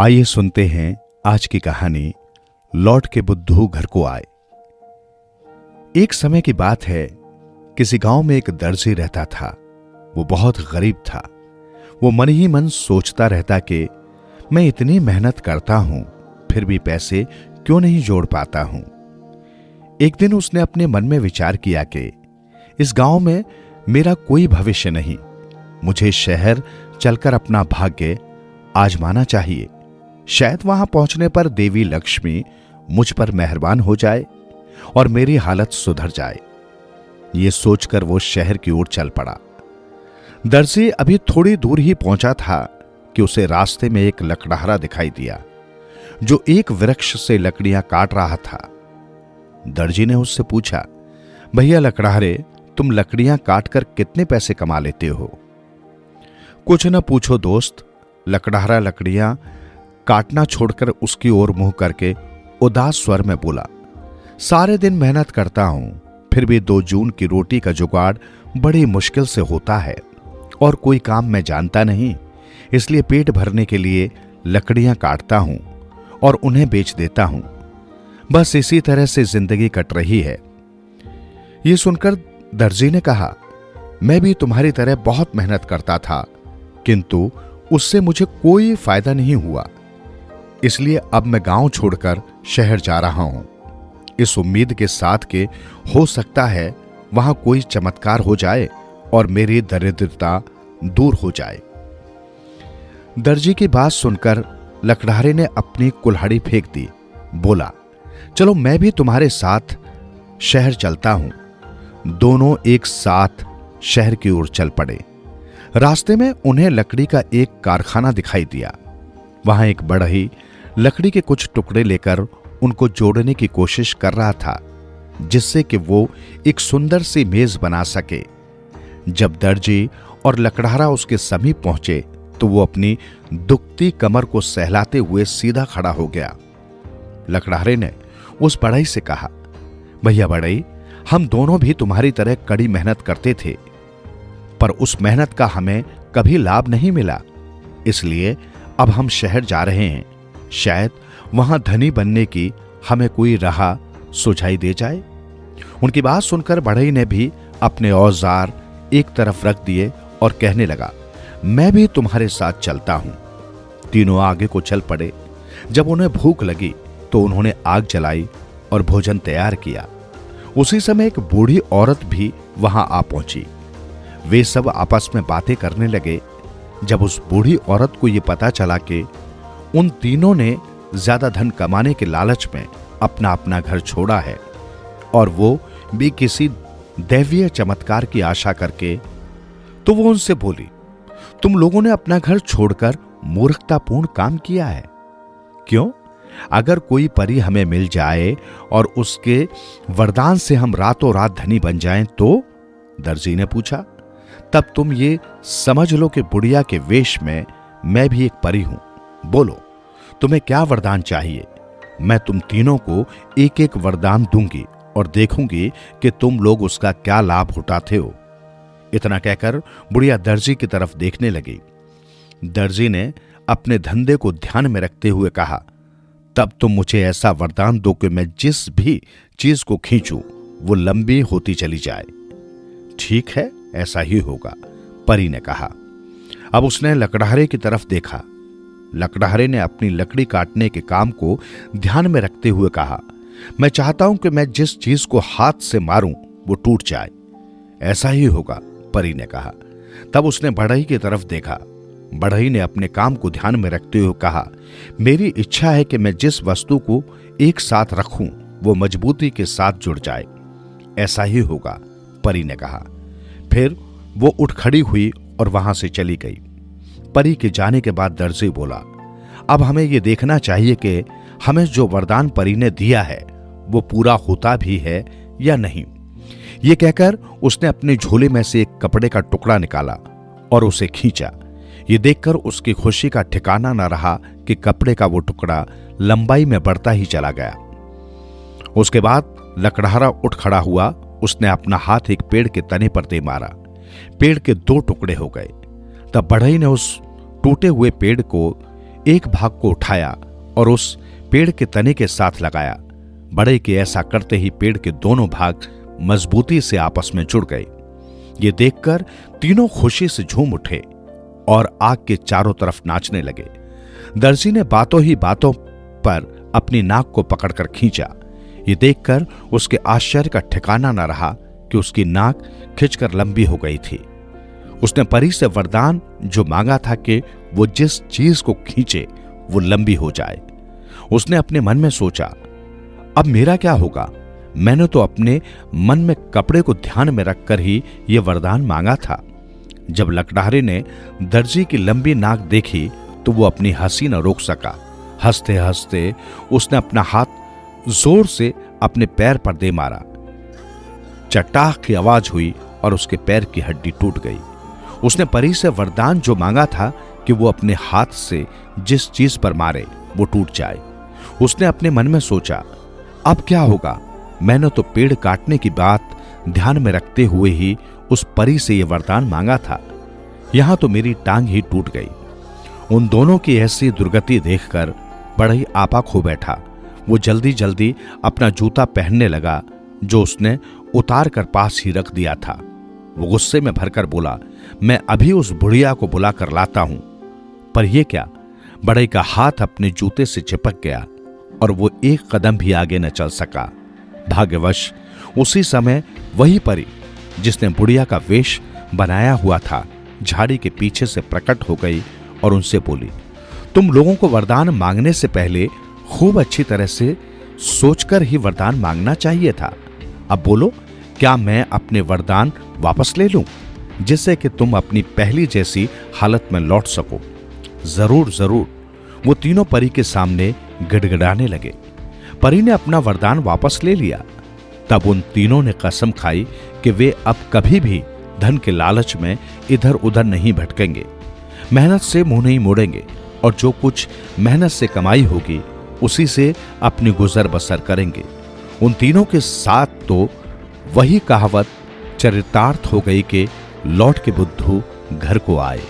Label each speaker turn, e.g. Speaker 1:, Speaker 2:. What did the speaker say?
Speaker 1: आइए सुनते हैं आज की कहानी लौट के बुद्धू घर को आए। एक समय की बात है, किसी गांव में एक दर्जी रहता था। वो बहुत गरीब था। वो मन ही मन सोचता रहता कि मैं इतनी मेहनत करता हूं, फिर भी पैसे क्यों नहीं जोड़ पाता हूं। एक दिन उसने अपने मन में विचार किया कि इस गांव में मेरा कोई भविष्य नहीं, मुझे शहर चलकर अपना भाग्य आजमाना चाहिए। शायद वहां पहुंचने पर देवी लक्ष्मी मुझ पर मेहरबान हो जाए और मेरी हालत सुधर जाए। ये सोचकर वो शहर की ओर चल पड़ा। दर्जी अभी थोड़ी दूर ही पहुंचा था कि उसे रास्ते में एक लकड़हारा दिखाई दिया जो एक वृक्ष से लकड़ियां काट रहा था। दर्जी ने उससे पूछा, भैया लकड़हारे, तुम लकड़ियां काटकर कितने पैसे कमा लेते हो? कुछ न पूछो दोस्त, लकड़हारा लकड़ियां काटना छोड़कर उसकी ओर मुंह करके उदास स्वर में बोला, सारे दिन मेहनत करता हूं, फिर भी 2 जून की रोटी का जुगाड़ बड़ी मुश्किल से होता है और कोई काम मैं जानता नहीं, इसलिए पेट भरने के लिए लकड़ियां काटता हूं और उन्हें बेच देता हूं। बस इसी तरह से जिंदगी कट रही है। यह सुनकर दर्जी ने कहा, मैं भी तुम्हारी तरह बहुत मेहनत करता था, किंतु उससे मुझे कोई फायदा नहीं हुआ, इसलिए अब मैं गांव छोड़कर शहर जा रहा हूं, इस उम्मीद के साथ कि हो सकता है वहां कोई चमत्कार हो जाए और मेरी दरिद्रता दूर हो जाए। दर्जी की बात सुनकर लकड़हारे ने अपनी कुल्हाड़ी फेंक दी। बोला, चलो मैं भी तुम्हारे साथ शहर चलता हूं। दोनों एक साथ शहर की ओर चल पड़े। रास्ते में उन्हें लकड़ी का एक कारखाना दिखाई दिया। वहां एक बढ़ई लकड़ी के कुछ टुकड़े लेकर उनको जोड़ने की कोशिश कर रहा था, जिससे कि वो एक सुंदर सी मेज बना सके। जब दर्जी और लकड़हारा उसके समीप पहुंचे तो वो अपनी दुखती कमर को सहलाते हुए सीधा खड़ा हो गया। लकड़हारे ने उस बढ़ई से कहा, भैया बढ़ई, हम दोनों भी तुम्हारी तरह कड़ी मेहनत करते थे, पर उस मेहनत का हमें कभी लाभ नहीं मिला, इसलिए अब हम शहर जा रहे हैं। शायद वहां धनी बनने की हमें कोई राह सुझाई दे जाए। उनकी बात सुनकर बढ़ई ने भी अपने औजार एक तरफ रख दिए और कहने लगा, मैं भी तुम्हारे साथ चलता हूं। तीनों आगे को चल पड़े। जब उन्हें भूख लगी तो उन्होंने आग जलाई और भोजन तैयार किया। उसी समय एक बूढ़ी औरत भी वहां आ पहुंची। वे सब आपस में बातें करने लगे। जब उस बूढ़ी औरत को यह पता चला कि उन तीनों ने ज्यादा धन कमाने के लालच में अपना अपना घर छोड़ा है और वो भी किसी दैवीय चमत्कार की आशा करके, तो वो उनसे बोली, तुम लोगों ने अपना घर छोड़कर मूर्खतापूर्ण काम किया है। क्यों? अगर कोई परी हमें मिल जाए और उसके वरदान से हम रातों रात धनी बन जाएं तो? दर्जी ने पूछा। तब तुम ये समझ लो कि बुढ़िया के वेश में मैं भी एक परी हूं। बोलो, तुम्हें क्या वरदान चाहिए? मैं तुम तीनों को एक एक वरदान दूंगी और देखूंगी कि तुम लोग उसका क्या लाभ उठाते हो। इतना कहकर बुढ़िया दर्जी की तरफ देखने लगी। दर्जी ने अपने धंधे को ध्यान में रखते हुए कहा, तब तुम मुझे ऐसा वरदान दो कि मैं जिस भी चीज को खींचूं वो लंबी होती चली जाए। ठीक है, ऐसा ही होगा, परी ने कहा। अब उसने लकड़हारे की तरफ देखा। लकड़हारे ने अपनी लकड़ी काटने के काम को ध्यान में रखते हुए कहा, मैं चाहता हूं कि मैं जिस चीज को हाथ से मारूं वो टूट जाए। ऐसा ही होगा, परी ने कहा। तब उसने बढ़ई की तरफ देखा। बढ़ई ने अपने काम को ध्यान में रखते हुए कहा, मेरी इच्छा है कि मैं जिस वस्तु को एक साथ रखूं वो मजबूती के साथ जुड़ जाए। ऐसा ही होगा, परी ने कहा। फिर वो उठ खड़ी हुई और वहां से चली गई। परी के जाने के बाद दर्जी बोला, अब हमें यह देखना चाहिए कि हमें जो वरदान परी ने दिया है वो पूरा होता भी है या नहीं। यह कहकर उसने अपने झोले में से एक कपड़े का टुकड़ा निकाला और उसे खींचा। ये देखकर उसकी खुशी का ठिकाना न रहा कि कपड़े का वो टुकड़ा लंबाई में बढ़ता ही चला गया। उसके बाद लकड़हारा उठ खड़ा हुआ। उसने अपना हाथ एक पेड़ के तने पर दे मारा। पेड़ के 2 टुकड़े हो गए। तब बढ़ई ने उस टूटे हुए पेड़ को एक भाग को उठाया और उस पेड़ के तने के साथ लगाया। बढ़ई के ऐसा करते ही पेड़ के दोनों भाग मजबूती से आपस में जुड़ गए। ये देखकर तीनों खुशी से झूम उठे और आग के चारों तरफ नाचने लगे। दर्जी ने बातों ही बातों पर अपनी नाक को पकड़कर खींचा। ये देखकर उसके आश्चर्य का ठिकाना न रहा कि उसकी नाक खिंचकर लंबी हो गई थी। उसने परी से वरदान जो मांगा था कि वो जिस चीज को खींचे वो लंबी हो जाए। उसने अपने मन में सोचा, अब मेरा क्या होगा? मैंने तो अपने मन में कपड़े को ध्यान में रखकर ही ये वरदान मांगा था। जब लकड़हारे ने दर्जी की लंबी नाक देखी तो वो अपनी हंसी न रोक सका। हंसते हंसते उसने अपना हाथ जोर से अपने पैर पर दे मारा। चटाख की आवाज हुई और उसके पैर की हड्डी टूट गई। उसने परी से वरदान जो मांगा था कि वो अपने हाथ से जिस चीज पर मारे वो टूट जाए। उसने अपने मन में सोचा, अब क्या होगा? मैंने तो पेड़ काटने की बात ध्यान में रखते हुए ही उस परी से ये वरदान मांगा था। यहां तो मेरी टांग ही टूट गई। उन दोनों की ऐसी दुर्गति देखकर बढ़ई आपा खो बैठा। वो जल्दी जल्दी अपना जूता पहनने लगा जो उसने उतार कर पास ही रख दिया था। वो गुस्से में भरकर बोला, मैं अभी उस बुढ़िया को बुला कर लाता हूं। पर यह क्या? बढ़ई का हाथ अपने जूते से चिपक गया और वो एक कदम भी आगे न चल सका। भाग्यवश उसी समय वही परी जिसने बुढ़िया का वेश बनाया हुआ था झाड़ी के पीछे से प्रकट हो गई और उनसे बोली, तुम लोगों को वरदान मांगने से पहले खूब अच्छी तरह से सोचकर ही वरदान मांगना चाहिए था। अब बोलो, क्या मैं अपने वरदान वापस ले लूं जिससे कि तुम अपनी पहली जैसी हालत में लौट सको? जरूर जरूर। वो तीनों परी के सामने गिड़गिड़ाने लगे। परी ने अपना वरदान वापस ले लिया। तब उन तीनों ने कसम खाई कि वे अब कभी भी धन के लालच में इधर उधर नहीं भटकेंगे, मेहनत से मुंह नहीं मोड़ेंगे और जो कुछ मेहनत से कमाई होगी उसी से अपनी गुजर बसर करेंगे। उन तीनों के साथ तो वही कहावत चरितार्थ हो गई कि लौट के बुद्धू घर को आए।